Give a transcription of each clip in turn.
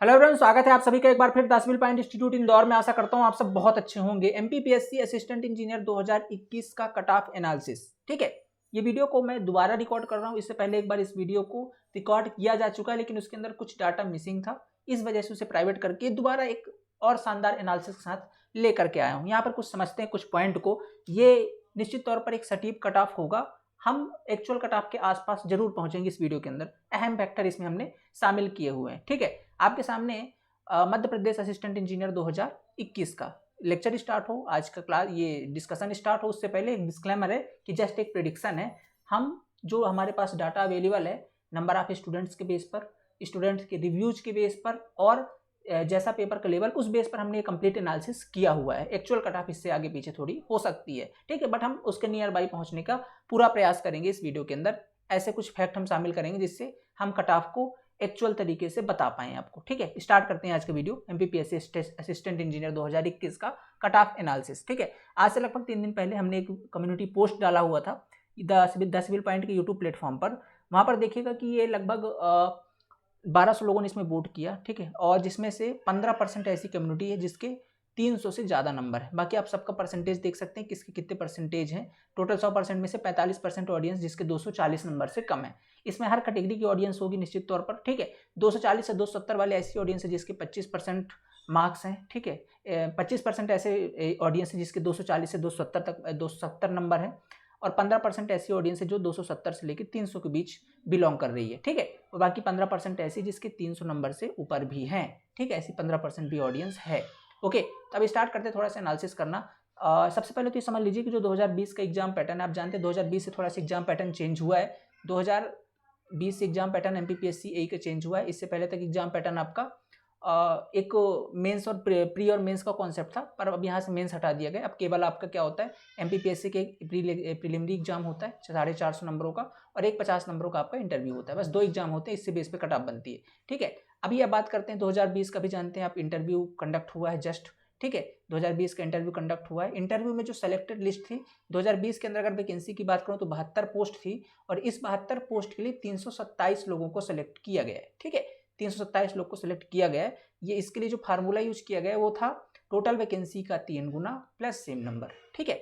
Hello everyone, स्वागत है आप सभी का एक बार फिर 10 पॉइंट इंस्टीट्यूट इंदौर में। आशा करता हूं आप सब बहुत अच्छे होंगे। एमपीपीएससी असिस्टेंट इंजीनियर 2021 का कट ऑफ एनालिसिस। ठीक है, ये वीडियो को मैं दोबारा रिकॉर्ड कर रहा हूं। इससे पहले एक बार इस वीडियो को रिकॉर्ड किया जा चुका है, लेकिन उसके अंदर कुछ डाटा मिसिंग था, इस वजह से उसे प्राइवेट करके दोबारा एक और शानदार एनालिसिस के साथ लेकर के आया हूँ। यहाँ पर कुछ समझते हैं कुछ पॉइंट को। ये निश्चित तौर पर एक सटीक कट ऑफ होगा, हम एक्चुअल कट ऑफ के आसपास जरूर पहुंचेंगे। इस वीडियो के अंदर अहम फैक्टर इसमें हमने शामिल किए हुए हैं। ठीक है, आपके सामने मध्य प्रदेश असिस्टेंट इंजीनियर 2021 का लेक्चर स्टार्ट हो, आज का क्लास ये डिस्कशन स्टार्ट हो, उससे पहले एक डिस्क्लेमर है कि जस्ट एक प्रेडिक्शन है। हम जो हमारे पास डाटा अवेलेबल है नंबर ऑफ स्टूडेंट्स के बेस पर, स्टूडेंट्स के रिव्यूज के बेस पर और जैसा पेपर का लेवल, उस बेस पर हमने कंप्लीट एनालिसिस किया हुआ है। एक्चुअल कट ऑफ इससे आगे पीछे थोड़ी हो सकती है, ठीक है, बट हम उसके नियर बाई पहुंचने का पूरा प्रयास करेंगे इस वीडियो के अंदर। ऐसे कुछ फैक्ट हम शामिल करेंगे जिससे हम कट ऑफ को एक्चुअल तरीके से बता पाएं आपको। ठीक है, स्टार्ट करते हैं आज का वीडियो। एमपीपीएससी असिस्टेंट इंजीनियर 2021 का कट ऑफ एनालिसिस। ठीक है, आज से लगभग 3 दिन पहले हमने एक कम्युनिटी पोस्ट डाला हुआ था 10 पॉइंट के यूट्यूब प्लेटफॉर्म पर। वहां पर देखिएगा कि ये लगभग 1200 लोगों ने इसमें वोट किया। ठीक है, और जिसमें से 15% ऐसी कम्युनिटी है जिसके 300 से ज़्यादा नंबर है। बाकी आप सबका परसेंटेज देख सकते हैं किसके कितने परसेंटेज हैं। टोटल 100% में से 45% ऑडियंस जिसके 240 नंबर से कम है। इसमें हर कैटेगरी की ऑडियंस होगी निश्चित तौर पर। ठीक है, 240 से 270 वाले ऐसी ऑडियंस है जिसके 25% मार्क्स हैं। ठीक है, 25% ऐसे ऑडियंस है जिसके 240 से 270 तक 270 नंबर है, और 15% ऐसी ऑडियंस है जो 270 से लेकर 300 के बीच बिलोंग कर रही है। ठीक है, और बाकी 15% ऐसी जिसके 300 नंबर से ऊपर भी हैं। ठीक है, ऐसी 15% भी ऑडियंस है। ओके, तो अब स्टार्ट करते हैं थोड़ा सा एनालिसिस करना। सबसे पहले तो ये समझ लीजिए कि जो 2020 का एग्जाम पैटर्न है, आप जानते हैं 2020 से थोड़ा सा एग्जाम पैटर्न चेंज हुआ है। 2020 से एग्जाम पैटर्न एमपीपीएससी ए का चेंज हुआ है। इससे पहले तक एग्जाम पैटर्न आपका एक मेंस और प्री और मेंस का कॉन्सेप्ट था, पर अब यहाँ से मेंस हटा दिया गया। अब केवल आपका क्या होता है, एमपीपीएससी के प्रीलिमिनरी एग्जाम होता है 450 नंबरों का, और एक 50 नंबरों का आपका इंटरव्यू होता है। बस 2 एग्जाम होते हैं, इससे बेस पे कट ऑफ बनती है। ठीक है, अभी अब बात करते हैं 2020 का। भी जानते हैं आप, इंटरव्यू कंडक्ट हुआ है जस्ट। ठीक है, 2020 का इंटरव्यू कंडक्ट हुआ है। इंटरव्यू में जो सेलेक्टेड लिस्ट थी 2020 के अंदर, अगर वैकेंसी की बात करूं तो 72 पोस्ट थी, और इस 72 पोस्ट के लिए 327 लोगों को सेलेक्ट किया गया है। ठीक है, 327 लोग को सिलेक्ट किया गया है। ये इसके लिए जो फार्मूला यूज किया गया है वो था टोटल वैकेंसी का 3 गुना प्लस सेम नंबर। ठीक है,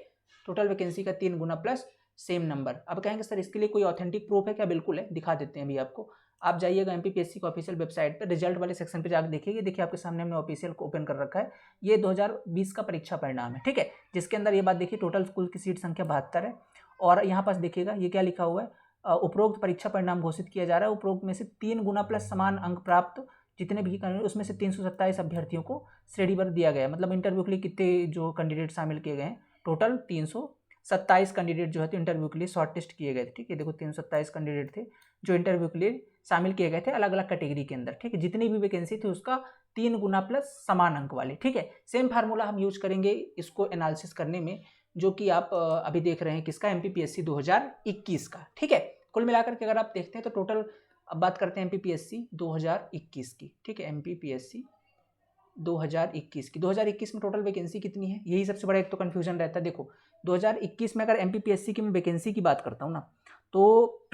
टोटल वैकेंसी का 3 गुना प्लस सेम नंबर। अब कहेंगे सर इसके लिए कोई ऑथेंटिक प्रूफ है क्या? बिल्कुल है, दिखा देते हैं अभी आपको। आप जाइएगा एमपीपीएससी का ऑफिशियल वेबसाइट पर, रिजल्ट वाले सेक्शन पे जाकर देखिए। देखिए आपके सामने हमने ऑफिशियल को ओपन कर रखा है। ये 2020 का परीक्षा परिणाम है। ठीक है, जिसके अंदर ये बात देखिए, टोटल स्कूल की सीट संख्या 72 है, और यहाँ पास देखिएगा ये क्या लिखा हुआ है, उपरोक्त परीक्षा परिणाम घोषित किया जा रहा है। उपरोक्त में से 3 गुना प्लस समान अंक प्राप्त जितने भी उसमें से 327 अभ्यर्थियों को श्रेणीबद्ध दिया गया है। मतलब इंटरव्यू के लिए कितने जो कैंडिडेट शामिल किए गए हैं, टोटल 327 कैंडिडेट जो है तो इंटरव्यू के लिए शॉर्ट लिस्ट किए गए थे। ठीक है, देखो 327 कैंडिडेट थे जो इंटरव्यू के लिए शामिल किए गए थे अलग अलग कैटेगरी के अंदर। ठीक है, जितनी भी वैकेंसी थी उसका 3 गुना प्लस समान अंक वाले। ठीक है, सेम फार्मूला हम यूज करेंगे इसको एनालिसिस करने में, जो कि आप अभी देख रहे हैं किसका, एमपीपीएससी 2021 का। ठीक है, कुल मिलाकर के अगर आप देखते हैं तो टोटल, अब बात करते हैं एमपीपीएससी 2021 की। ठीक है, एमपीपीएससी 2021 की, 2021 में टोटल वैकेंसी कितनी है, यही सबसे बड़ा एक तो कंफ्यूजन रहता है। देखो 2021 में अगर एमपीपीएससी की मैं वैकेंसी की बात करता हूँ ना, तो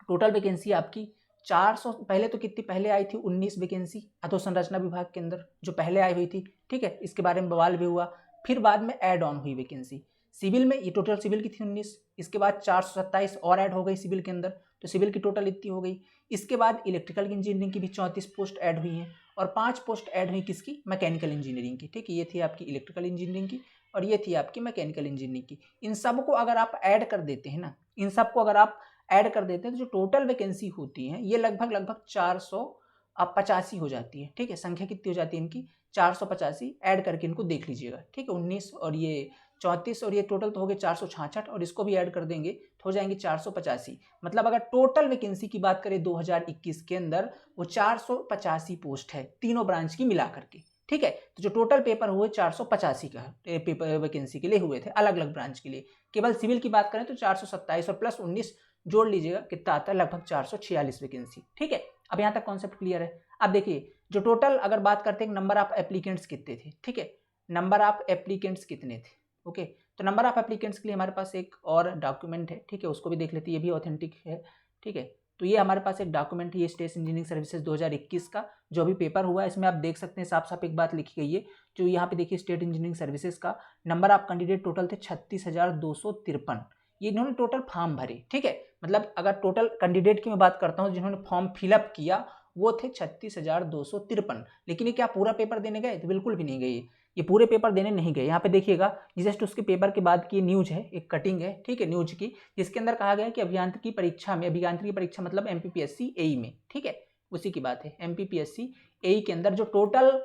टोटल वैकेंसी आपकी 400, पहले तो कितनी पहले आई थी, 19 वैकेंसी अधोसंरचना विभाग के अंदर जो पहले आई हुई थी। ठीक है, इसके बारे में बवाल भी हुआ। फिर बाद में ऐड ऑन हुई वैकेंसी सिविल में, ये टोटल सिविल की थी 19, इसके बाद 427 और ऐड हो गई सिविल के अंदर, तो सिविल की टोटल इतनी हो गई। इसके बाद इलेक्ट्रिकल इंजीनियरिंग की भी 34 पोस्ट ऐड हुई हैं, और 5 पोस्ट ऐड हुई किसकी, मैकेनिकल इंजीनियरिंग की। ठीक है, ये थी आपकी इलेक्ट्रिकल इंजीनियरिंग की, और ये थी आपकी मैकेनिकल इंजीनियरिंग की। इन सबको अगर आप ऐड कर देते हैं ना, इन सबको अगर आप ऐड कर देते हैं तो जो टोटल वैकेंसी होती है ये लगभग 485 हो जाती है। ठीक है, संख्या कितनी हो जाती है इनकी, 485। ऐड करके इनको देख लीजिएगा। ठीक है, 19 और ये 34, और ये टोटल तो हो गए 466, और इसको भी ऐड कर देंगे तो हो जाएंगे 485। मतलब अगर टोटल वैकेंसी की बात करें 2021 के अंदर, वो 485 पोस्ट है तीनों ब्रांच की मिला करके। ठीक है, तो जो टोटल पेपर हुए 485 का पेपर वैकेंसी के लिए हुए थे अलग अलग ब्रांच के लिए। केवल सिविल की बात करें तो 427 और प्लस 19 जोड़ लीजिएगा, कितना आता है, लगभग 446 वैकेंसी। ठीक है, अब यहाँ तक कॉन्सेप्ट क्लियर है। अब देखिए जो टोटल अगर बात करते हैं नंबर ऑफ एप्लीकेंट्स कितने थे। ठीक है, नंबर ऑफ एप्लीकेंट्स कितने थे। ओके, तो नंबर ऑफ एप्लीकेंट्स के लिए हमारे पास एक और डॉक्यूमेंट है। ठीक है, उसको भी देख लेते हैं, ये भी ऑथेंटिक है। ठीक है, तो ये हमारे पास एक डॉक्यूमेंट है, ये स्टेट इंजीनियरिंग सर्विसेज 2021 का जो भी पेपर हुआ है। इसमें आप देख सकते हैं साफ साफ एक बात लिखी गई है, जो यहाँ पे देखिए स्टेट इंजीनियरिंग सर्विसेज का नंबर ऑफ कैंडिडेट टोटल थे 36,253। ये इन्होंने टोटल फॉर्म भरे, ठीक है, मतलब अगर टोटल कैंडिडेट की मैं बात करता हूँ जिन्होंने फॉर्म फिलअप किया वो थे 36,253। लेकिन ये क्या पूरा पेपर देने गए? तो बिल्कुल भी नहीं गए, ये पूरे पेपर देने नहीं गए। यहाँ पे देखिएगा जस्ट उसके पेपर के बाद की न्यूज है, एक कटिंग है, ठीक है, न्यूज की, जिसके अंदर कहा गया है कि अभियांत्रिकी परीक्षा में, अभियांत्रिकी परीक्षा मतलब MPPSC AE में, ठीक है, उसी की बात है, MPPSC AE के अंदर जो टोटल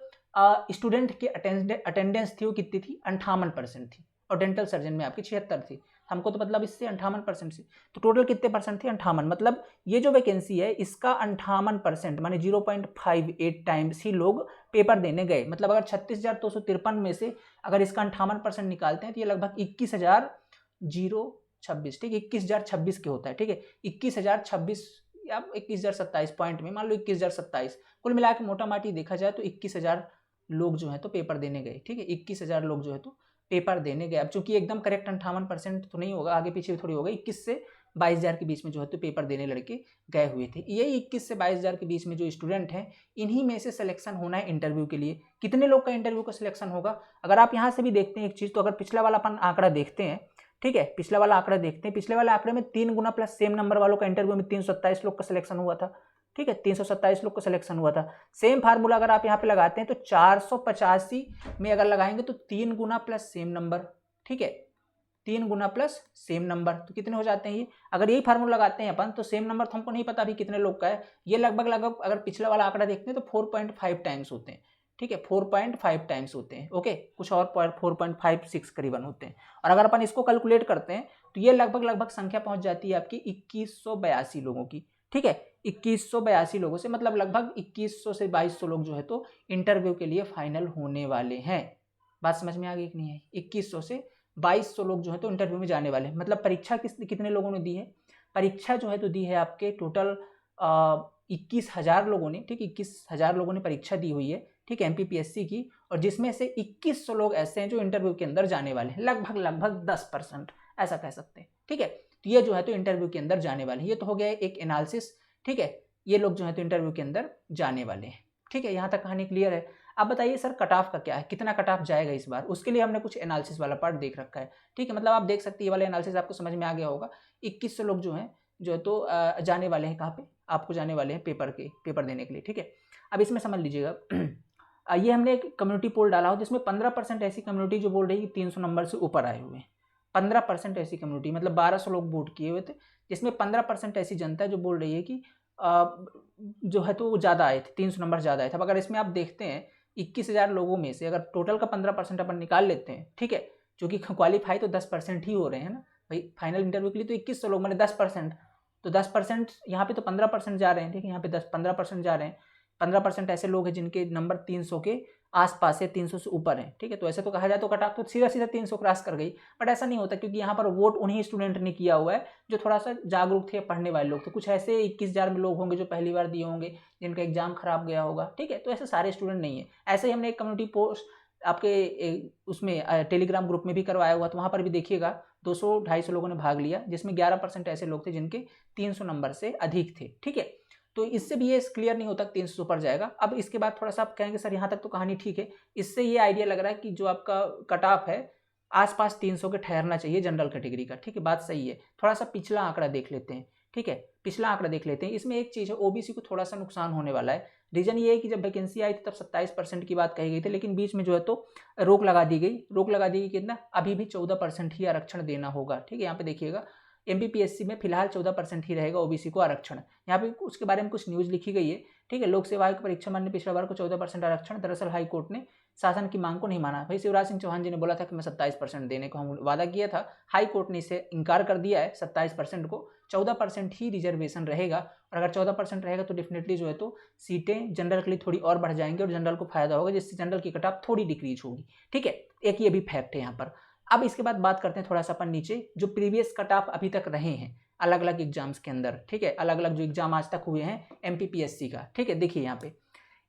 स्टूडेंट की अटेंडेंस थी वो कितनी थी? 58% थी, और डेंटल सर्जन में आपकी 76 थी। हमको तो मतलब इससे 58% से, तो टोटल कितने परसेंट थे? 58। मतलब ये जो वैकेंसी है इसका 58% माने 0.58 टाइम्स ही लोग पेपर देने गए। मतलब अगर 36,253 में से अगर इसका 58% निकालते हैं तो ये लगभग 21,026, ठीक है, 21,026 के होता है, ठीक है, 21,026 या 21,027 पॉइंट में मान लो 21,027, कुल मिला के मोटा माटी देखा जाए तो 21,000 लोग जो है तो पेपर देने गए, ठीक है, 21,000 लोग जो है तो पेपर देने गए। अब चूंकि एकदम करेक्ट 58% तो नहीं होगा, आगे पीछे भी थोड़ी होगा, 21 से 22,000 के बीच में जो है तो पेपर देने लड़के गए हुए थे। यही 21 से 22,000 के बीच में जो स्टूडेंट हैं इन्हीं में से सिलेक्शन होना है इंटरव्यू के लिए। कितने लोग का इंटरव्यू का सिलेक्शन होगा? अगर आप यहाँ से भी देखते हैं एक चीज़, तो अगर पिछला वाला अपन आंकड़ा देखते हैं, ठीक है, पिछला वाला आंकड़ा देखते हैं, पिछले वाले आंकड़े में 3 गुना प्लस सेम नंबर वालों का इंटरव्यू में 327 लोग का सिलेक्शन हुआ था, ठीक है, 327 लोग का सिलेक्शन हुआ था। सेम फार्मूला अगर आप यहाँ पे लगाते हैं तो 485 में अगर लगाएंगे तो 3 गुना प्लस सेम नंबर, ठीक है, 3 गुना प्लस सेम नंबर, तो कितने हो जाते हैं ये? अगर यही फार्मूला लगाते हैं अपन तो सेम नंबर तो हमको नहीं पता अभी कितने लोग का है, ये लगभग अगर पिछला वाला आंकड़ा देखते हैं तो 4.5 टाइम्स होते हैं, ठीक है, 4.5 टाइम्स होते हैं, ओके, कुछ और 4.56 करीबन होते हैं। और अगर अपन इसको कैलकुलेट करते हैं तो ये लगभग संख्या पहुंच जाती है आपकी 2182 लोगों की, ठीक है, 2182 लोगों से, मतलब लगभग 2100 से 2200 लोग जो है तो इंटरव्यू के लिए फाइनल होने वाले हैं। बात समझ में आ गई कि नहीं है? 2100 से 2200 लोग जो है तो इंटरव्यू में जाने वाले हैं। मतलब परीक्षा कितने लोगों ने दी है? परीक्षा जो है तो दी है आपके टोटल 21,000 लोगों ने, ठीक, 21,000 लोगों ने परीक्षा दी हुई है, ठीक है, MPPSC की, और जिसमें से 2100 लोग ऐसे हैं जो इंटरव्यू के अंदर जाने वाले हैं, लगभग 10% ऐसा कह सकते हैं, ठीक है। तो ये जो है तो इंटरव्यू के अंदर जाने वाले हैं। ये तो हो गया एक एनालिसिस, ठीक है, ये लोग जो है तो इंटरव्यू के अंदर जाने वाले हैं, ठीक है, यहाँ तक कहानी क्लियर है। अब बताइए सर कट ऑफ का क्या है, कितना कट ऑफ जाएगा इस बार? उसके लिए हमने कुछ एनालिसिस वाला पार्ट देख रखा है, ठीक है, मतलब आप देख सकते हैं ये वाला एनालिसिस आपको समझ में आ गया होगा। 2100 लोग जो हैं जो तो जाने वाले हैं, कहाँ पे? आपको जाने वाले हैं पेपर देने के लिए, ठीक है। अब इसमें समझ लीजिएगा ये हमने एक कम्युनिटी पोल डाला हो जिसमें 15% ऐसी कम्युनिटी जो बोल रही है कि 300 नंबर से ऊपर आए हुए हैं, 15% ऐसी कम्युनिटी, मतलब 1200 लोग वोट किए हुए थे, जिसमें 15% ऐसी जनता है जो बोल रही है कि जो है तो वो ज़्यादा आए थे, 300 नंबर ज़्यादा आए थे। अब अगर इसमें आप देखते हैं 21,000 लोगों में से अगर टोटल का 15% अपन निकाल लेते हैं, ठीक है, क्योंकि क्वालिफाई तो 10% ही हो रहे हैं ना भाई फाइनल इंटरव्यू के लिए, तो 2100 लोग मैंने 10%, तो 10% यहाँ पे तो 15% जा रहे हैं, ठीक है, यहाँ पे 15% जा रहे हैं, 15% ऐसे लोग हैं जिनके नंबर 300 के आसपास है, 300 से ऊपर है, ठीक है। तो ऐसे तो कहा जाए तो कट ऑफ तो सीधा 300 क्रॉस कर गई, बट ऐसा नहीं होता क्योंकि यहाँ पर वोट उन्हीं स्टूडेंट ने किया हुआ है जो थोड़ा सा जागरूक थे, पढ़ने वाले लोग थे। कुछ ऐसे 21,000 में लोग होंगे जो पहली बार दिए होंगे, जिनका एग्जाम खराब गया होगा, ठीक है, तो ऐसे सारे स्टूडेंट नहीं है। ऐसे ही हमने एक कम्युनिटी पोस्ट आपके उसमें टेलीग्राम ग्रुप में भी करवाया हुआ, तो वहाँ पर भी देखिएगा 200-250 लोगों ने भाग लिया, जिसमें 11% ऐसे लोग थे जिनके 300 नंबर से अधिक थे, ठीक है। तो इससे भी ये क्लियर नहीं होता 300 ऊपर जाएगा। अब इसके बाद थोड़ा सा आप कहेंगे सर यहाँ तक तो कहानी ठीक है, इससे ये आइडिया लग रहा है कि जो आपका कट ऑफ है आसपास 300 के ठहरना चाहिए जनरल कैटेगरी का, ठीक है, बात सही है। थोड़ा सा पिछला आंकड़ा देख लेते हैं, ठीक है, पिछला आंकड़ा देख लेते हैं। इसमें एक चीज़ है, ओबीसी को थोड़ा सा नुकसान होने वाला है। रीजन ये है कि जब वैकेंसी आई थी तब 27% की बात कही गई थी, लेकिन बीच में जो है तो रोक लगा दी गई कितना? अभी भी 14% ही आरक्षण देना होगा, ठीक है। यहाँ पे देखिएगा MPPSC में फिलहाल 14% ही रहेगा ओबीसी को आरक्षण। यहाँ पे उसके बारे में कुछ न्यूज़ लिखी गई है, ठीक है। लोक सेवा आयोग की परीक्षा में पिछला बार को 14% आरक्षण, दरअसल हाई कोर्ट ने शासन की मांग को नहीं माना। भाई शिवराज सिंह चौहान जी ने बोला था कि मैं 27% देने को हम वादा किया था, हाई कोर्ट ने इसे इनकार कर दिया है 27% को, 14% ही रिजर्वेशन रहेगा। और अगर 14% रहेगा तो डेफिनेटली जो है तो सीटें जनरल के लिए थोड़ी और बढ़ जाएंगी और जनरल को फायदा होगा, जिससे जनरल की कट ऑफ थोड़ी डिक्रीज होगी, ठीक है। एक ये भी फैक्ट है यहाँ पर। अब इसके बाद बात करते हैं थोड़ा सा अपन नीचे जो प्रीवियस कट ऑफ अभी तक रहे हैं अलग अलग एग्जाम्स के अंदर, ठीक है, अलग अलग जो एग्जाम आज तक हुए हैं MPPSC का, ठीक है। देखिए यहाँ पे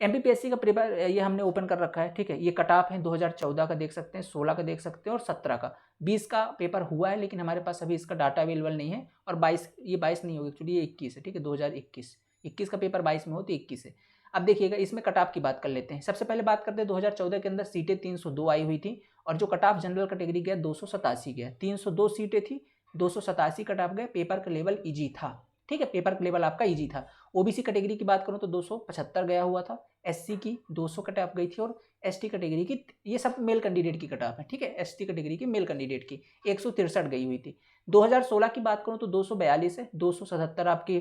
एमपीपीएससी का पेपर ये हमने ओपन कर रखा है, ठीक है। ये कट ऑफ है 2014 का देख सकते हैं, 16 का देख सकते हैं और 17 का। 20 का पेपर हुआ है लेकिन हमारे पास अभी इसका डाटा अवेलेबल नहीं है। और 22, ये 22 नहीं होगा एक्चुअली, ये 21 है, ठीक है। 2021 का पेपर 22 में हो तो 21 है। अब देखिएगा इसमें कट ऑफ की बात कर लेते हैं। सबसे पहले बात करते हैं 2014 के अंदर सीटें 302 आई हुई थी और जो कट ऑफ जनरल कैटेगरी गया 287 गया। 302 सीटें थी, 287 कट ऑफ गए। पेपर का लेवल ईजी था, ठीक है, पेपर का लेवल आपका ईजी था। ओबीसी कैटेगरी की बात करूं तो 275 गया हुआ था, एससी की 200 कट ऑफ गई थी और एसटी कैटेगरी की, ये सब मेल कैंडिडेट की कट ऑफ है, ठीक है। एसटी कैटेगरी की मेल कैंडिडेट की 163 गई हुई थी। 2016 की बात करूं तो 242 है, 277 आपकी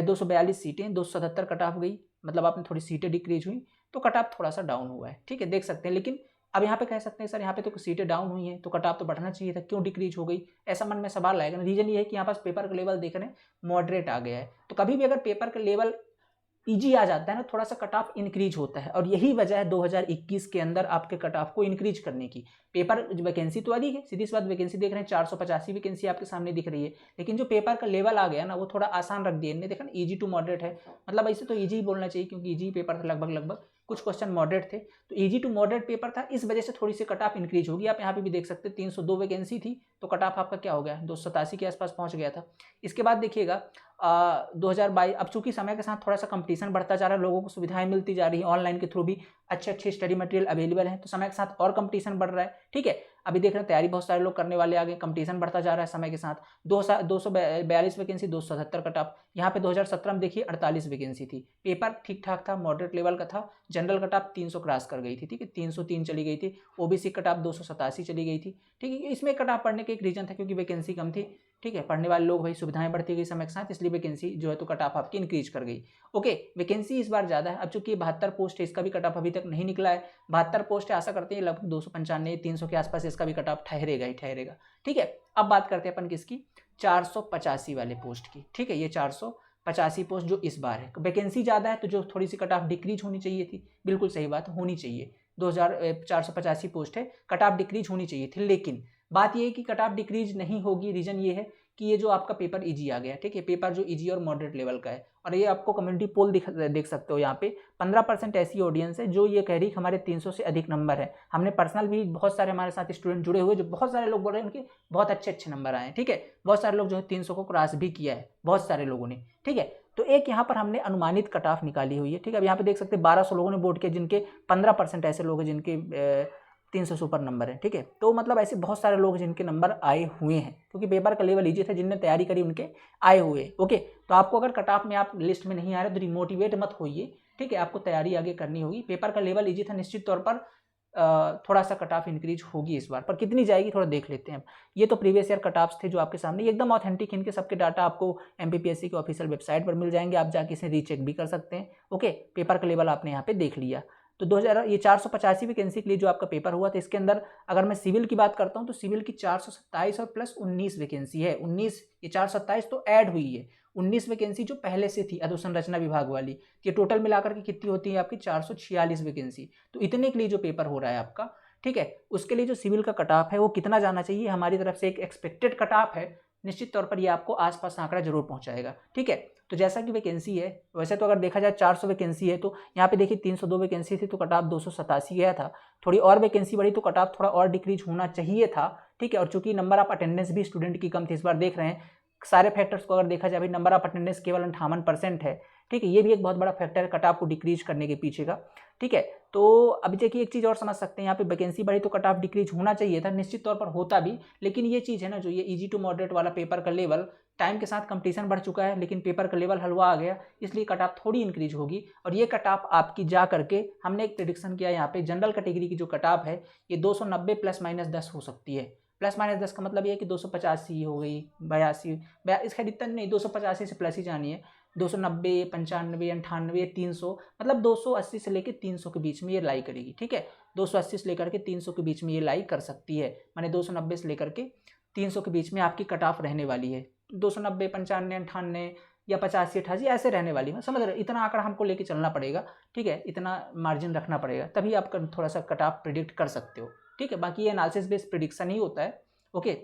242 सीटें, 277 कट ऑफ गई, मतलब आपने थोड़ी सीटें डिक्रीज हुई तो कट ऑफ थोड़ा सा डाउन हुआ है, ठीक है, देख सकते हैं। लेकिन अब यहाँ पे कह सकते हैं सर यहाँ पे तो सीटें डाउन हुई हैं तो कट ऑफ तो बढ़ना चाहिए था, क्यों डिक्रीज हो गई, ऐसा मन में सवाल आएगा। रीजन ये है कि यहाँ पास पेपर का लेवल देख रहे हैं मॉडरेट आ गया है। तो कभी भी अगर पेपर का लेवल ईजी आ जाता है ना, थोड़ा सा कट ऑफ इंक्रीज होता है और यही वजह है 2021 के अंदर आपके कट ऑफ को इंक्रीज करने की। पेपर वैकेंसी तो अधिक है, सीधी सी बात, वैकेंसी देख रहे हैं 485 वैकेंसी आपके सामने दिख रही है, लेकिन जो पेपर का लेवल आ गया ना वो थोड़ा आसान रख दिया इन्हें, देखा ना, ईजी टू मॉडरेट है। मतलब ऐसे तो ईजी ही बोलना चाहिए क्योंकि ईजी पेपर था, लगभग कुछ क्वेश्चन मॉडरेट थे, तो ईजी टू मॉडरेट पेपर था, इस वजह से थोड़ी सी कट ऑफ इंक्रीज होगी। आप यहाँ पे भी देख सकते हैं 302 वैकेंसी थी तो कट ऑफ आपका क्या हो गया, 287 के आसपास पहुंच गया था। इसके बाद देखिएगा 2022, अब चूंकि समय के साथ थोड़ा सा कंपटीशन बढ़ता जा रहा है, लोगों को सुविधाएं मिलती जा रही है, ऑनलाइन के थ्रू भी अच्छे स्टडी मटेरियल अवेलेबल है, तो समय के साथ और कंपटीशन बढ़ रहा है, ठीक है। अभी देख रहे हैं तैयारी बहुत सारे लोग करने वाले आगे, कंपटीशन बढ़ता जा रहा है समय के साथ। 242 वैकेंसी, 277 कट ऑफ। यहाँ पे 2017 में देखिए 48 वैकेंसी थी, पेपर ठीक ठाक था, मॉडरेट लेवल का था। जनरल कट ऑफ 300 क्रॉस कर गई थी, ठीक है, 303 चली गई थी। ओबीसी कट ऑफ 287 चली गई थी, ठीक है। इसमें कट ऑफ पढ़ने का एक रीजन था क्योंकि वैकेंसी कम थी, ठीक है, पढ़ने वाले लोग भाई, सुविधाएं बढ़ती गई समय के साथ, इसलिए वैकेंसी जो है तो कट ऑफ आपकी इंक्रीज कर गई। ओके, वैकेंसी इस बार ज़्यादा है। अब चूंकि 72 पोस्ट है, इसका भी कट ऑफ अभी तक नहीं निकला है। 72 पोस्ट है, आशा करते हैं लगभग 295-300 के आसपास इसका भी कट ऑफ ठहरेगा ही ठहरेगा, ठीक है। अब बात करते हैं अपन किसकी, 485 वाले पोस्ट की, ठीक है। ये 485 पोस्ट जो इस बार है, वैकेंसी ज़्यादा है तो जो थोड़ी सी कट ऑफ डिक्रीज होनी चाहिए थी, बिल्कुल सही बात, होनी चाहिए। 485 पोस्ट है, कट ऑफ डिक्रीज होनी चाहिए थी, लेकिन बात ये है कि कट ऑफ डिक्रीज नहीं होगी। रीजन ये है कि ये जो आपका पेपर इजी आ गया, ठीक है, पेपर जो इजी और मॉडरेट लेवल का है। और ये आपको कम्युनिटी पोल देख सकते हो, यहाँ पे 15% ऐसी ऑडियंस है जो ये कह रही है हमारे 300 से अधिक नंबर है। हमने पर्सनल भी बहुत सारे हमारे साथ स्टूडेंट जुड़े हुए, जो बहुत सारे लोग बोल रहे हैं उनके बहुत अच्छे नंबर आए हैं, ठीक है। बहुत सारे लोग जो है 300 को क्रॉस भी किया है, बहुत सारे लोगों ने, ठीक है। तो एक यहाँ पर हमने अनुमानित कट ऑफ निकाली हुई है, ठीक है। अब यहाँ पे देख सकते हैं 1200 लोगों ने वोट किया, जिनके 15% ऐसे लोग हैं जिनके 300 से ऊपर नंबर है, ठीक है। तो मतलब ऐसे बहुत सारे लोग जिनके नंबर आए हुए हैं क्योंकि पेपर का लेवल ईजी था, जिनने तैयारी करी उनके आए हुए, ओके। तो आपको अगर कट ऑफ में आप लिस्ट में नहीं आ रहे तो डिमोटिवेट मत होइए, ठीक है, आपको तैयारी आगे करनी होगी। पेपर का लेवल ईजी था, निश्चित तौर पर थोड़ा सा कट ऑफ इंक्रीज होगी इस बार, पर कितनी जाएगी थोड़ा देख लेते हैं। ये तो प्रीवियस ईयर कट ऑफ्स थे जो आपके सामने, एकदम ऑथेंटिक, इनके सबके डाटा आपको एमपीपीएससी के ऑफिशियल वेबसाइट पर मिल जाएंगे, आप जाके इसे रीचेक भी कर सकते हैं, ओके। पेपर का लेवल आपने यहाँ पे देख लिया। तो 485 वैकेंसी के लिए जो आपका पेपर हुआ था, इसके अंदर अगर मैं सिविल की बात करता हूँ तो सिविल की 427 और प्लस 19 वैकेंसी है। 19, ये 427 तो ऐड हुई है, 19 वैकेंसी जो पहले से थी अधोसंरचना विभाग वाली, ये टोटल मिलाकर के कितनी होती है आपकी 446 वैकेंसी। तो इतने के लिए जो पेपर हो रहा है आपका, ठीक है, उसके लिए जो सिविल का कट ऑफ है वो कितना जाना चाहिए, हमारी तरफ से एक एक्सपेक्टेड कट ऑफ है, निश्चित तौर पर ये आपको आसपास आंकड़ा जरूर पहुंचाएगा, ठीक है। तो जैसा कि वैकेंसी है, वैसे तो अगर देखा जाए 400 वैकेंसी है तो यहाँ पे देखिए 302 वैकेंसी थी तो कट ऑफ 287 गया था। थोड़ी और वैकेंसी बढ़ी तो कट ऑफ थोड़ा और डिक्रीज होना चाहिए था, ठीक है। और चूंकि नंबर ऑफ अटेंडेंस भी स्टूडेंट की कम थी, इस बार देख रहे हैं सारे फैक्टर्स को अगर देखा जाए, नंबर ऑफ अटेंडेंस केवल 58% है, ठीक है। ये भी एक बहुत बड़ा फैक्टर है कट ऑफ को डिक्रीज करने के पीछे का, ठीक है। तो अभी देखिए एक चीज़ और समझ सकते हैं, यहाँ पे वैकेंसी बढ़ी तो कट ऑफ डिक्रीज होना चाहिए था, निश्चित तौर पर होता भी, लेकिन ये चीज़ है ना, जो ये इजी टू मॉडरेट वाला पेपर का लेवल, टाइम के साथ कंपटीशन बढ़ चुका है लेकिन पेपर का लेवल हलवा आ गया, इसलिए कट ऑफ थोड़ी इंक्रीज होगी। और ये कट ऑफ आपकी जा करके, हमने एक प्रेडिक्शन किया यहाँ पे, जनरल कैटेगरी की जो कट ऑफ है ये 290 ± 10 हो सकती है। ±10 का मतलब ये है कि 285 हो गई, 82, इसका इतना नहीं, 285 से प्लस ही जानी है, 290, 95, 98, 300, मतलब 280 से लेकर 300 के बीच में ये लाई करेगी, ठीक है। 280 से लेकर के 300 के बीच में ये लाई कर सकती है, माने 290 से लेकर के 300 के बीच में आपकी कट ऑफ रहने वाली है। 290, 95, 98 या 85, 88 ऐसे रहने वाली है, समझ रहे, इतना आंकड़ा हमको लेके चलना पड़ेगा, ठीक है, इतना मार्जिन रखना पड़ेगा, तभी आप थोड़ा सा कट ऑफ प्रिडिक्ट कर सकते हो, ठीक है। बाकी ये एनालिसिस बेस्ड प्रिडिक्शन ही होता है, ओके।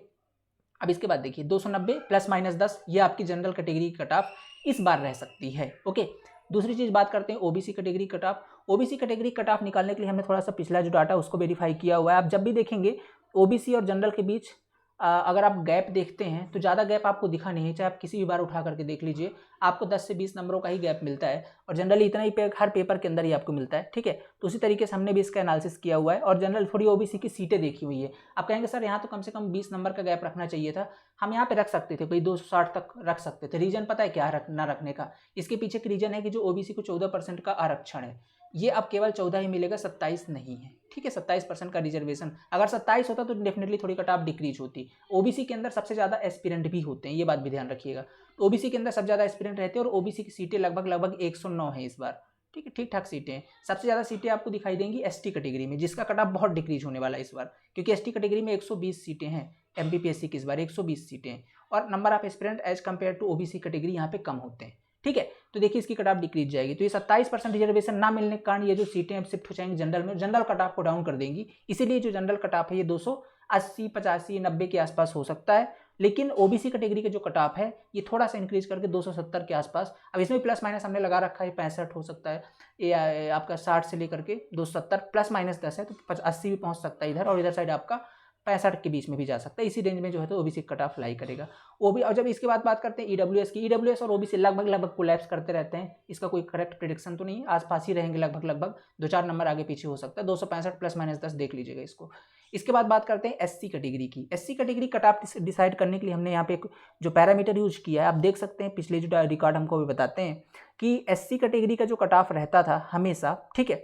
अब इसके बाद देखिए 290 ± 10 ये आपकी जनरल कैटेगरी की कट ऑफ इस बार रह सकती है, ओके। दूसरी चीज़ बात करते हैं OBC category cut off. OBC category cut off निकालने के लिए हमने थोड़ा सा पिछला जो डाटा उसको वेरीफाई किया हुआ है। आप जब भी देखेंगे ओबीसी और जनरल के बीच अगर आप गैप देखते हैं तो ज़्यादा गैप आपको दिखा नहीं है, चाहे आप किसी भी बार उठा करके देख लीजिए, आपको 10 से 20 नंबरों का ही गैप मिलता है और जनरली इतना ही हर पेपर के अंदर ही आपको मिलता है, ठीक है। तो उसी तरीके से हमने भी इसका एनालिसिस किया हुआ है और जनरल थोड़ी ओबीसी की सीटें देखी हुई है। आप कहेंगे सर यहाँ तो कम से कम 20 नंबर का गैप रखना चाहिए था, हम यहाँ पे रख सकते थे, कोई 260 तक रख सकते थे। रीजन पता है क्या ना रखने का? इसके पीछे एक रीजन है कि जो ओबीसी को 14% का आरक्षण है, ये अब केवल 14 ही मिलेगा, 27 नहीं है, ठीक है। 27% का रिजर्वेशन, अगर 27 होता तो डेफिनेटली थोड़ी कट ऑफ डिक्रीज होती। ओबीसी के अंदर सबसे ज़्यादा एस्पिरेंट भी होते हैं, ये बात भी ध्यान रखिएगा। ओबीसी के अंदर सबसे ज़्यादा एस्पिरेंट रहते हैं और ओबीसी की सीटें लगभग 109 है इस बार, ठीक है, ठीक ठाक सीटें हैं। सबसे ज़्यादा सीटें आपको दिखाई देंगी एसटी कैटेगरी में, जिसका कट ऑफ बहुत डिक्रीज होने वाला है इस बार, क्योंकि एसटी कैटेगरी में 120 सीटें हैं एमपीपीएससी की इस बार 120 सीटें हैं और number of aspirant as compare to OBC category यहाँ पे कम होते हैं, ठीक है। तो देखिए इसकी कट ऑफ डिक्रीज जाएगी, तो ये 27% रिजर्वेशन ना मिलने के कारण ये जो सीटें अब शिफ्ट हो जाएंगी जनरल में, जनरल कट ऑफ को डाउन कर देंगी। इसीलिए जो जनरल कट ऑफ है ये 280, 85, 90 के आसपास हो सकता है, लेकिन ओबीसी कैटेगरी का जो कट ऑफ है ये थोड़ा सा इंक्रीज करके 270 के आसपास, अब इसमें प्लस माइनस हमने लगा रखा है 65 हो सकता है, ये आपका 60 से लेकर के 270 प्लस माइनस 10 है, तो 80 भी पहुंच सकता है इधर, और इधर साइड आपका 65 के बीच में भी जा सकता है। इसी रेंज में जो है तो ओबीसी कट ऑफ लाई करेगा। और जब इसके बाद बात करते हैं ईडब्ल्यूएस की, ईडब्ल्यूएस और ओबीसी लगभग कोलैप्स करते रहते हैं, इसका कोई करेक्ट प्रेडिक्शन तो नहीं है, आसपास ही रहेंगे, लगभग 2-4 नंबर आगे पीछे हो सकता है, 265 प्लस माइनस 10 देख लीजिएगा इसको। इसके बाद बात करते हैं एससी कैटेगरी की। SC category cut off decide करने के लिए हमने यहाँ पे एक जो पैरामीटर यूज किया है, आप देख सकते हैं पिछले जो रिकॉर्ड हमको भी बताते हैं कि एससी कैटेगरी का जो कट ऑफ रहता था हमेशा, ठीक है,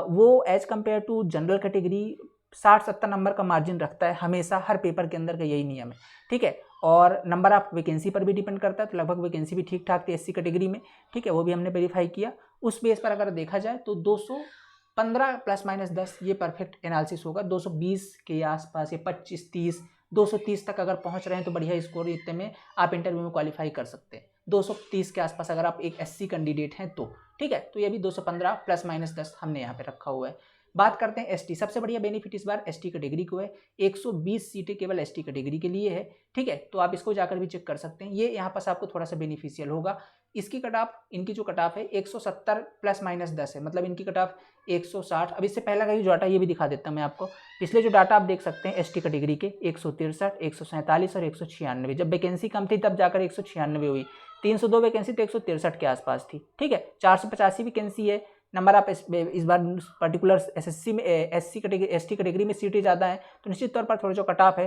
वो as compare to general category 60-70 number का मार्जिन रखता है हमेशा, हर पेपर के अंदर का यही नियम है, ठीक है। और नंबर ऑफ वैकेंसी पर भी डिपेंड करता है, तो लगभग वैकेंसी भी ठीक ठाक थी एससी कैटेगरी में, ठीक है, वो भी हमने वेरीफाई किया। उस बेस पर अगर देखा जाए तो 215 प्लस माइनस 10 ये परफेक्ट एनालिसिस होगा। 220 के आसपास या 25, 30, 230 तक अगर पहुंच रहे हैं तो बढ़िया स्कोर, इतने में आप इंटरव्यू में क्वालिफाई कर सकते हैं। 230 के आसपास अगर आप एक एससी कैंडिडेट हैं तो, ठीक है, तो ये भी 215 प्लस माइनस 10 हमने यहाँ पे रखा हुआ है। बात करते हैं एसटी, सबसे बढ़िया बेनिफिट इस बार एसटी कैटेगरी को है, 120 सीटें केवल एसटी कैटेगरी के लिए है, ठीक है, तो आप इसको जाकर भी चेक कर सकते हैं, ये यहाँ पास आपको थोड़ा सा बेनिफिशियल होगा। इसकी कट ऑफ, इनकी जो कट ऑफ है 170 प्लस माइनस 10 है, मतलब इनकी कट ऑफ 160। अब इससे पहला का जो डाटा ये भी दिखा देता हूँ मैं आपको, पिछले जो डाटा आप देख सकते हैं एसटी कैटेगरी के 163, 147 और 196, जब वैकेंसी कम थी तब जाकर 196 हुई, 302 वैकेंसी तो 163 के आसपास थी, ठीक है। 485 वैकेंसी है, नंबर आप इस बार पर्टिकुलर एसएससी में एससी कैटेगरी एसटी कैटेगरी में सीटें ज़्यादा हैं, तो निश्चित तौर पर थोड़ा जो कट ऑफ है,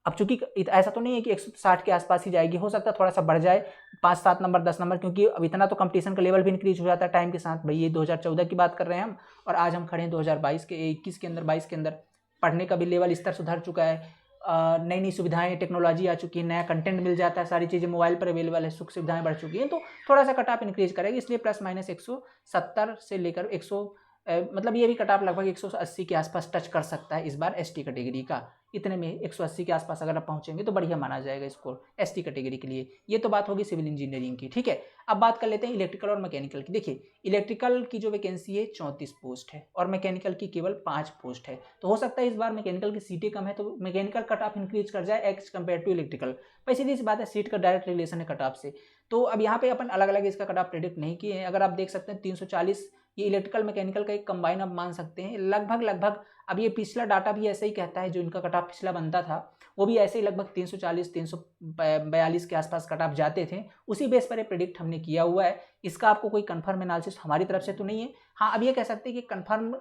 अब चूंकि ऐसा तो नहीं है कि 160 के आसपास ही जाएगी, हो सकता है थोड़ा सा बढ़ जाए 5-7 नंबर 10 नंबर, क्योंकि अब इतना तो कंपटीशन का लेवल भी इंक्रीज हो जाता है टाइम के साथ। भाई ये 2014 की बात कर रहे हैं हम, और आज हम खड़े हैं 2022 के 21 के अंदर, 22 के अंदर, पढ़ने का भी लेवल स्तर सुधर चुका है, नई नई सुविधाएं, टेक्नोलॉजी आ चुकी है, नया कंटेंट मिल जाता है, सारी चीज़ें मोबाइल पर अवेलेबल है, सुख सुविधाएं बढ़ चुकी हैं, तो थोड़ा सा कट ऑफ इंक्रीज करेगी, इसलिए प्लस माइनस 170 से लेकर 100, मतलब ये भी कट ऑफ लगभग 180 के आसपास टच कर सकता है इस बार एसटी कैटेगरी का। इतने में 180 के आसपास अगर आप पहुंचेंगे तो बढ़िया माना जाएगा स्कोर एसटी कैटेगरी के लिए। ये तो बात होगी सिविल इंजीनियरिंग की, ठीक है। अब बात कर लेते हैं इलेक्ट्रिकल और मैकेनिकल की। देखिए इलेक्ट्रिकल की जो वैकेंसी है 34 पोस्ट है और मैकेनिकल की केवल 5 पोस्ट है, तो हो सकता है इस बार मैकेनिकल की सीटें कम है तो मैकेनिकल कट ऑफ इंक्रीज कर जाए एज कम्पेयर टू इलेक्ट्रिकल। भाई सीधी सी बात है, सीट का डायरेक्ट रिलेशन है कट ऑफ से, तो अब यहाँ पे अपन अलग अलग इसका कट ऑफ प्रेडिक्ट नहीं किए हैं। अगर आप देख सकते हैं 340 ये इलेक्ट्रिकल मैकेनिकल का एक कंबाइन आप मान सकते हैं, लगभग अब ये पिछला डाटा भी ऐसा ही कहता है, जो इनका कट ऑफ पिछला बनता था वो भी ऐसे ही लगभग 340 342 के आसपास कट ऑफ जाते थे, उसी बेस पर ये प्रेडिक्ट हमने किया हुआ है। इसका आपको कोई कंफर्म एनालिसिस हमारी तरफ से तो नहीं है। हाँ, अब ये कह सकते हैं कि कंफर्म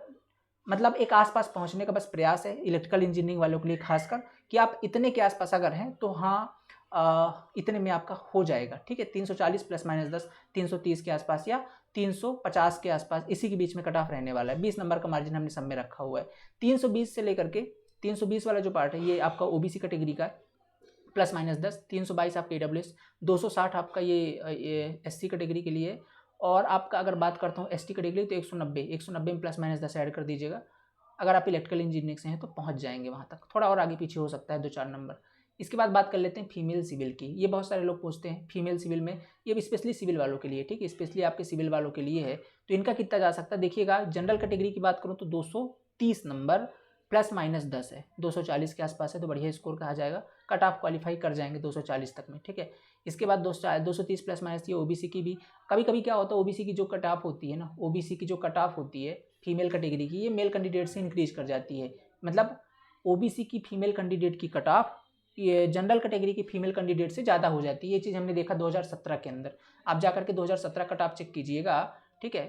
मतलब एक आसपास पहुंचने का बस प्रयास है इलेक्ट्रिकल इंजीनियरिंग वालों के लिए खासकर, कि आप इतने के आसपास अगर हैं तो हाँ इतने में आपका हो जाएगा, ठीक है। 340 प्लस माइनस 10 330 के आसपास या 350 के आसपास, इसी के बीच में कट ऑफ रहने वाला है। 20 नंबर का मार्जिन हमने सब में रखा हुआ है। 320 से लेकर के 320 वाला जो पार्ट है ये आपका ओबीसी कैटेगरी का प्लस माइनस 10, 322 आपका ईडब्ल्यूएस, 260 आपका ये एससी कैटेगरी के लिए, और आपका अगर बात करता हूँ एसटी कैटेगरी तो 190 में प्लस माइनस 10 ऐड कर दीजिएगा। अगर आप इलेक्ट्रिकल इंजीनियरिंग से हैं तो पहुँच जाएंगे वहाँ तक, थोड़ा और आगे पीछे हो सकता है 2-4 नंबर। इसके बाद बात कर लेते हैं फीमेल सिविल की। ये बहुत सारे लोग पूछते हैं फीमेल सिविल में, ये स्पेशली सिविल वालों के लिए, ठीक है, स्पेशली आपके सिविल वालों के लिए है, तो इनका कितना जा सकता है देखिएगा। जनरल कैटेगरी की बात करूँ तो 230 नंबर, ±10 है, 240 के आसपास है, तो बढ़िया स्कोर कहा जाएगा। कट ऑफ क्वालिफाई कर जाएंगे 240 तक में, ठीक है। इसके बाद 230 प्लस माइनस, ये ओबीसी की भी कभी कभी क्या होता है, ओबीसी की जो कट ऑफ होती है ना, ओबीसी की जो कट ऑफ होती है फीमेल कैटेगरी की, ये मेल कैंडिडेट से इंक्रीज कर जाती है। मतलब ओबीसी की फीमेल कैंडिडेट की कट ऑफ ये जनरल कैटेगरी की फीमेल कैंडिडेट से ज़्यादा हो जाती है। ये चीज़ हमने देखा 2017 के अंदर। आप जा करके 2017 कट ऑफ चेक कीजिएगा, ठीक है।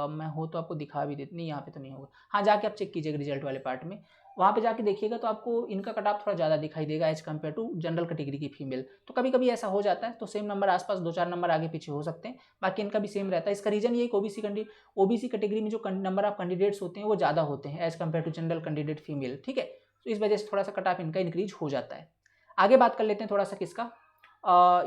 मैं हो तो आपको दिखा भी देती, नहीं यहाँ पे तो नहीं होगा, हाँ जाके आप चेक कीजिएगा रिजल्ट वाले पार्ट में, वहाँ पे जाके देखिएगा तो आपको इनका कट ऑफ थोड़ा ज़्यादा दिखाई देगा as compare to general category की फीमेल। तो कभी कभी ऐसा हो जाता है, तो सेम नंबर आसपास 2-4 नंबर आगे पीछे हो सकते हैं, बाकी इनका भी सेम रहता है। इसका रीजन ये है कि ओबीसी कैटेगरी में जो नंबर ऑफ कैंडिडेट्स होते हैं वो ज़्यादा होते हैं as compare to general candidate female, ठीक है। तो इस वजह से थोड़ा सा कट ऑफ इनका इंक्रीज हो जाता है। आगे बात कर लेते हैं थोड़ा सा किसका,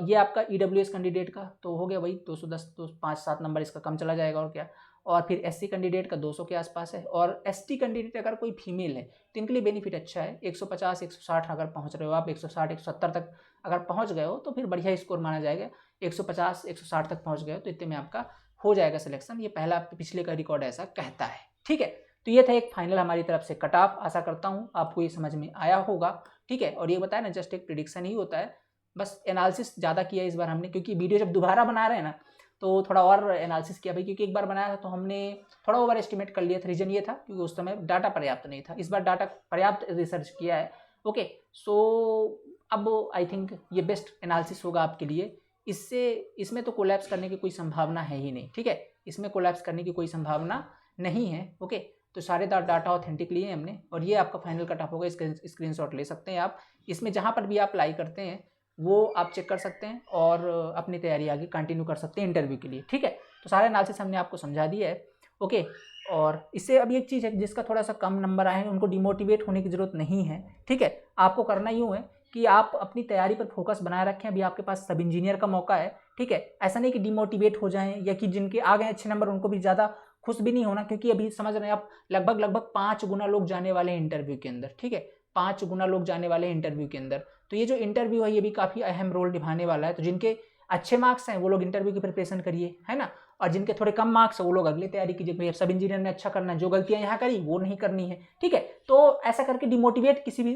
ये आपका ईडब्ल्यूएस कैंडिडेट का तो हो गया वही 210, तो 5-7 नंबर इसका कम चला जाएगा और क्या। और फिर एससी कैंडिडेट का 200 के आसपास है, और एसटी कैंडिडेट अगर कोई फीमेल है तो इनके लिए बेनिफिट अच्छा है, 150-160 अगर पहुंच रहे हो आप, 160-170 तक अगर पहुंच गए हो तो फिर बढ़िया स्कोर माना जाएगा। 150-160 तक पहुंच गए हो तो इतने में आपका हो जाएगा सिलेक्शन, ये पहला पिछले का रिकॉर्ड ऐसा कहता है, ठीक है। तो ये था एक फाइनल हमारी तरफ से कट ऑफ, आशा करता हूँ आपको ये समझ में आया होगा, ठीक है। और ये बताया ना जस्ट एक प्रिडिक्शन ही होता है, बस एनालिसिस ज़्यादा किया इस बार हमने, क्योंकि वीडियो जब दोबारा बना रहे हैं ना तो थोड़ा और एनालिसिस किया भाई, क्योंकि एक बार बनाया था तो हमने थोड़ा ओवर एस्टिमेट कर लिया था। रीजन ये था क्योंकि उस समय डाटा पर्याप्त नहीं था, इस बार डाटा पर्याप्त रिसर्च किया है, ओके। सो अब आई थिंक ये बेस्ट एनालिसिस होगा आपके लिए। इसमें तो कोलैप्स करने की कोई संभावना है ही नहीं, ठीक है, इसमें कोलैप्स करने की कोई संभावना नहीं है, ओके। तो सारे डाटा ऑथेंटिक लिए हमने, और ये आपका फाइनल कट ऑफ होगा, स्क्रीनशॉट ले सकते हैं आप। इसमें जहाँ पर भी आप अप्लाई करते हैं वो आप चेक कर सकते हैं और अपनी तैयारी आगे कंटिन्यू कर सकते हैं इंटरव्यू के लिए, ठीक है। तो सारे एनालिसिस हमने आपको समझा दिया है, ओके। और इससे अभी एक चीज़ है, जिसका थोड़ा सा कम नंबर आए हैं उनको डिमोटिवेट होने की ज़रूरत नहीं है, ठीक है। आपको करना यूँ है कि आप अपनी तैयारी पर फोकस बनाए रखें, अभी आपके पास सब इंजीनियर का मौका है, ठीक है। ऐसा नहीं कि डिमोटिवेट हो जाएं, या कि जिनके आ गए अच्छे नंबर उनको भी ज़्यादा खुश भी नहीं होना, क्योंकि अभी समझ रहे हैं आप लगभग 5 गुना लोग जाने वाले हैं इंटरव्यू के अंदर, ठीक है। 5 गुना लोग जाने वाले हैं इंटरव्यू के अंदर, तो ये जो इंटरव्यू है ये भी काफ़ी अहम रोल निभाने वाला है। तो जिनके अच्छे मार्क्स हैं वो लोग इंटरव्यू की प्रिपरेशन करिए, है ना, और जिनके थोड़े कम मार्क्स है वो लोग अगली तैयारी कीजिए, भाई सब इंजीनियर ने अच्छा करना है, जो गलतियां यहाँ करी वो नहीं करनी है, ठीक है। तो ऐसा करके डिमोटिवेट किसी भी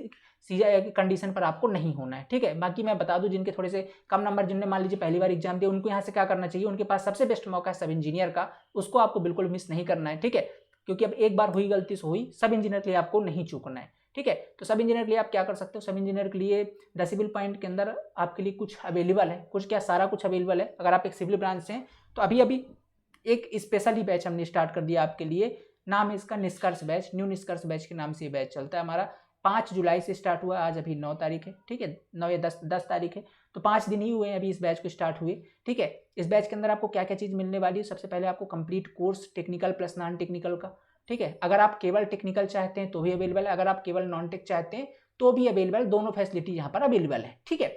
कंडीशन पर आपको नहीं होना है, ठीक है। बाकी मैं बता दूं, जिनके थोड़े से कम नंबर, जिनने मान लीजिए पहली बार एग्जाम दिया, उनको यहाँ से क्या करना चाहिए, उनके पास सबसे बेस्ट मौका है सब इंजीनियर का, उसको आपको बिल्कुल मिस नहीं करना है, ठीक है। क्योंकि अब एक बार हुई गलती से हुई, सब इंजीनियर के लिए आपको नहीं चूकना है, ठीक है। तो सब इंजीनियर के लिए आप क्या कर सकते हो, सब इंजीनियर के लिए डेसिबल पॉइंट के अंदर आपके लिए कुछ अवेलेबल है, कुछ क्या सारा कुछ अवेलेबल है। अगर आप एक सिविल ब्रांच से हैं तो अभी एक स्पेशल ही बैच हमने स्टार्ट कर दिया आपके लिए, नाम है इसका निष्कर्ष बैच, न्यू निष्कर्ष बैच के नाम से ये बैच चलता है हमारा। 5 जुलाई से स्टार्ट हुआ, आज अभी 9 तारीख है, ठीक है, 9 या 10 तारीख है, तो 5 दिन ही हुए हैं अभी इस बैच को स्टार्ट हुए, ठीक है। इस बैच के अंदर आपको क्या क्या चीज़ मिलने वाली है, सबसे पहले आपको complete course technical plus non technical का, ठीक है। अगर आप केवल टेक्निकल चाहते हैं तो भी अवेलेबल है, अगर आप केवल नॉन टेक चाहते हैं तो भी अवेलेबल, दोनों फैसिलिटी यहाँ पर अवेलेबल है, ठीक है।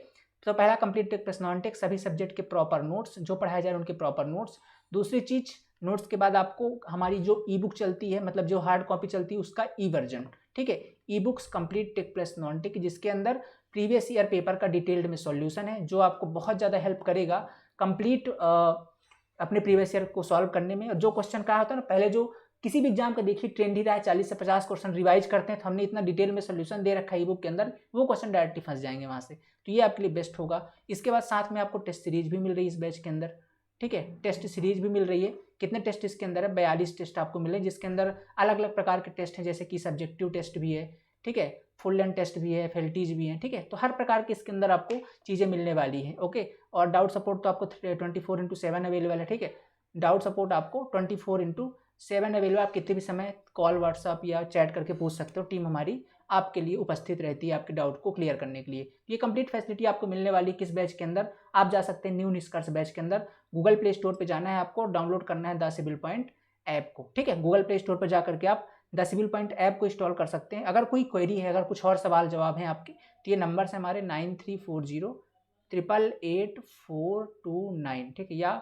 तो पहला complete tech plus non tech, सभी सब्जेक्ट के प्रॉपर नोट्स जो पढ़ाए जा रहे हैं उनके प्रॉपर नोट्स। दूसरी चीज़, नोट्स के बाद आपको हमारी जो ई बुक चलती है, मतलब जो हार्ड कॉपी चलती है उसका ई वर्जन, ठीक है। E books complete tech plus non tech, जिसके अंदर प्रीवियस ईयर पेपर का डिटेल्ड में सॉल्यूशन है, जो आपको बहुत ज़्यादा हेल्प करेगा कंप्लीट अपने प्रीवियस ईयर को सॉल्व करने में। और जो क्वेश्चन कहा होता है ना, पहले जो किसी भी एग्जाम का देखिए ट्रेंड ही रहा है, 40 से 50 क्वेश्चन रिवाइज करते हैं, तो हमने इतना डिटेल में सोल्यूशन दे रखा है ई बुक के अंदर, वो क्वेश्चन डायरेक्टली फंस जाएंगे वहाँ से, तो ये आपके लिए बेस्ट होगा। इसके बाद साथ में आपको टेस्ट सीरीज भी मिल रही है इस बैच के अंदर, ठीक है। टेस्ट सीरीज भी मिल रही है, कितने टेस्ट इसके अंदर है, 42 टेस्ट आपको मिले, जिसके अंदर अलग अलग प्रकार के टेस्ट हैं, जैसे कि सब्जेक्टिव टेस्ट भी है, ठीक है, फुल लेंथ टेस्ट भी है, फैकल्टीज भी हैं, ठीक है। तो हर प्रकार की इसके अंदर आपको चीज़ें मिलने वाली हैं, ओके। और डाउट सपोर्ट तो आपको 24/7 अवेलेबल है, ठीक है। डाउट सपोर्ट आपको 24/7 अवेलेबल, आप कितने भी समय कॉल, व्हाट्सअप या चैट करके पूछ सकते हो, टीम हमारी आपके लिए उपस्थित रहती है आपके डाउट को क्लियर करने के लिए। ये कंप्लीट फैसिलिटी आपको मिलने वाली है किस बैच के अंदर, आप जा सकते हैं न्यू निष्कर्ष बैच के अंदर। गूगल प्ले स्टोर पे जाना है आपको, डाउनलोड करना है द सिविल पॉइंट ऐप को, ठीक है। गूगल प्ले स्टोर पर जा करके आप द सिविल पॉइंट ऐप को इंस्टॉल कर सकते हैं। अगर कोई क्वेरी है, अगर कुछ और सवाल जवाब हैं आपके, तो ये नंबर है हमारे 9340888429, ठीक है, या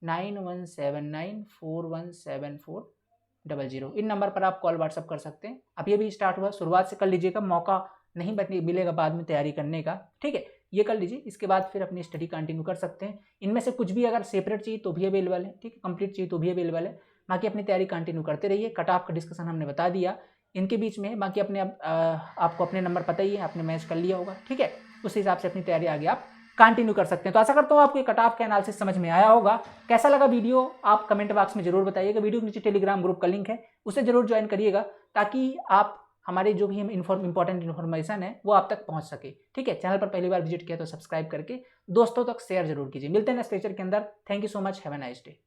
9179417400। इन नंबर पर आप कॉल व्हाट्सअप कर सकते हैं। अभी अभी स्टार्ट हुआ, शुरुआत से कर लीजिएगा, मौका नहीं मिलेगा बाद में तैयारी करने का, ठीक है। ये कर लीजिए, इसके बाद फिर अपनी स्टडी कंटिन्यू कर सकते हैं। इनमें से कुछ भी अगर सेपरेट चाहिए तो भी अवेलेबल है, ठीक है, कंप्लीट चाहिए तो भी अवेलेबल है। बाकी अपनी तैयारी कंटिन्यू करते रहिए। कट ऑफ का डिस्कशन हमने बता दिया, इनके बीच में। बाकी अपने आपको अपने नंबर पता ही है, आपने मैच कर लिया होगा, ठीक है। उस हिसाब से अपनी तैयारी आगे आप कंटिन्यू कर सकते हैं। तो आशा करता हूँ आपको कट ऑफ का एनालिसिस समझ में आया होगा। कैसा लगा वीडियो आप कमेंट बॉक्स में जरूर बताइएगा। वीडियो के नीचे टेलीग्राम ग्रुप का लिंक है, उसे जरूर ज्वाइन करिएगा, ताकि आप हमारे जो भी इंपॉर्टेंट इन्फॉर्मेशन है वो आप तक पहुंच सके, ठीक है। चैनल पर पहली बार विजिट किया तो सब्सक्राइब करके दोस्तों तक शेयर जरूर कीजिए। मिलते हैं नेक्स्ट लेक्चर के अंदर। Thank you so much, have a nice day.